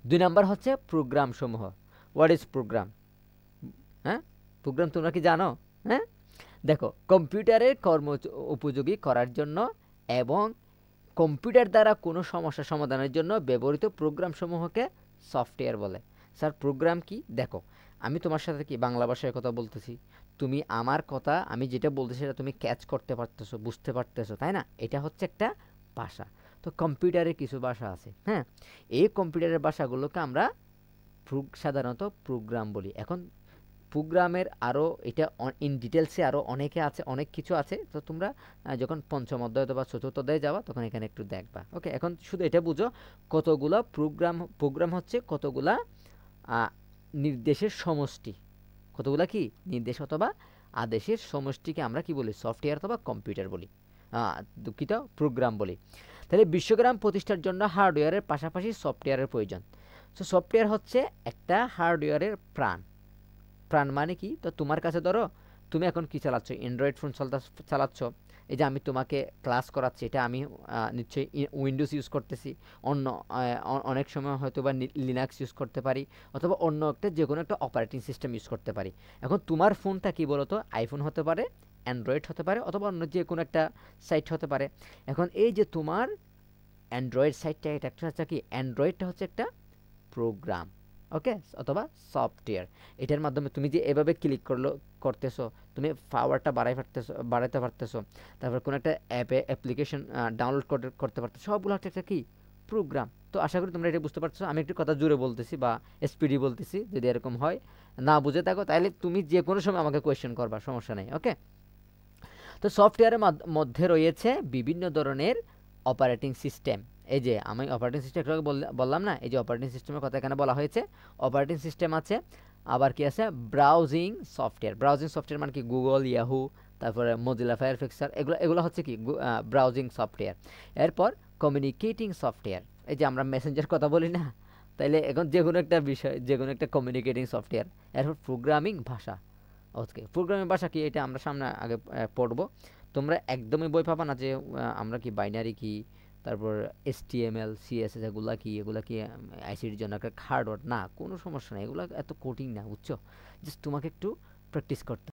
2 number হচ্ছে program সমূহ। What is program? হ্যাঁ, প্রোগ্রাম তোমরা কি জানো? হ্যাঁ, দেখো, কম্পিউটারের উপযোগী করার জন্য এবং কম্পিউটার দ্বারা কোনো সমস্যা সমাধানের জন্য ব্যবহৃত প্রোগ্রাম সমূহকে সফটওয়্যার বলে। স্যার প্রোগ্রাম কি? দেখো, আমি তোমার সাথে কি বাংলা ভাষায় কথা বলতেছি, তুমি আমার কথা, আমি যেটা বলতেছি সেটা তুমি ক্যাচ করতে পারতেছো, বুঝতে পারতেছো, তাই না? এটা হচ্ছে একটা ভাষা। তো কম্পিউটারের কিছু ভাষা আছে, হ্যাঁ, এই কম্পিউটারের ভাষাগুলোকে আমরা সাধারণত প্রোগ্রাম বলি। এখন প্রোগ্রামের আরও এটা ইন ডিটেলসে আরও অনেকে আছে, অনেক কিছু আছে। তো তোমরা যখন পঞ্চম অধ্যায় অথবা চতুর্থ অধ্যায়ে যাবা তখন এখানে একটু দেখবা। ওকে, এখন শুধু এটা বুঝো, কতগুলা প্রোগ্রাম হচ্ছে কতগুলা নির্দেশের সমষ্টি। কতগুলা কি নির্দেশ অথবা আদেশের সমষ্টিকে আমরা কি বলি? সফটওয়্যার অথবা কম্পিউটার বলি, দুঃখিত, প্রোগ্রাম বলি। তাহলে বিশ্বগ্রাম প্রতিষ্ঠার জন্য হার্ডওয়্যারের পাশাপাশি সফটওয়্যারের প্রয়োজন। সো সফটওয়্যার হচ্ছে একটা হার্ডওয়্যারের প্রাণ। প্রাণ মানে কি? তো তোমার কাছে ধরো তুমি এখন কি চালাচ্ছ? Android phone চালাচ্ছ। এই যে আমি তোমাকে ক্লাস করাচ্ছি, এটা আমি নিশ্চয়ই উইন্ডোজ ইউজ করতেছি। অন্য অনেক সময় হয়তো বা লিনাক্স ইউজ করতে পারি, অথবা অন্য একটা যে কোনো একটা অপারেটিং সিস্টেম ইউজ করতে পারি। এখন তোমার ফোনটা কি বলো তো? আইফোন হতে পারে, অ্যান্ড্রয়েড হতে পারে, অথবা অন্য যে কোনো একটা সাইট হতে পারে। এখন এই যে তোমার অ্যান্ড্রয়েড সাইটটা, এটা একটা হচ্ছে কি, অ্যান্ড্রয়েডটা হচ্ছে একটা প্রোগ্রাম, ওকে, অথবা সফটওয়্যার। এটার মাধ্যমে তুমি যে এভাবে ক্লিক করতেছো, তুমি পাওয়ারটা বাড়াইতে পারতেছো, তারপর কোনো একটা অ্যাপ্লিকেশন ডাউনলোড করতে পারতেছো, সবগুলো হচ্ছে একটা কি, প্রোগ্রাম। তো আশা করি তোমরা এটা বুঝতে পারছো। আমি একটু কথা জুড়ে বলতেছি বা স্পিডি বলতেছি, যদি এরকম হয় না বুঝে থাকো তাহলে তুমি যে কোনো সময় আমাকে কোয়েশ্চেন করবা, সমস্যা নেই। ওকে, তো সফটওয়্যারের মধ্যে রয়েছে বিভিন্ন ধরনের অপারেটিং সিস্টেম। এই যে আমি অপারেটিং সিস্টেম একটু আগে বললাম না, এই যে অপারেটিং সিস্টেমের কথা এখানে বলা হয়েছে। অপারেটিং সিস্টেম আছে, আবার কি আছে, ব্রাউজিং সফটওয়্যার। ব্রাউজিং সফটওয়্যার মানে কি, গুগল, ইয়াহু, তারপরে মজিলা ফায়ারফক্স, এগুলো হচ্ছে কি ব্রাউজিং সফটওয়্যার। এরপর কমিউনিকেটিং সফটওয়্যার, এই যে আমরা মেসেঞ্জার কথা বলি না, তাইলে এখন যে কোনো একটা বিষয়, যে কোনো একটা কমিউনিকেটিং সফটওয়্যার। এরপর প্রোগ্রামিং ভাষা। ওকে, প্রোগ্রামিং ভাষা কি এটা আমরা সামনে আগে পড়বো। তোমরা একদমই বই পাবা না যে আমরা কি বাইনারি কি, তারপর HTML CSS এগুলা কি আইসিটির জন্য একটা হার্ড ওয়ার্ড না, কোনো সমস্যা নেই, এগুলো এত কঠিন না, বুঝছো? জাস্ট তোমাকে একটু প্র্যাকটিস করতে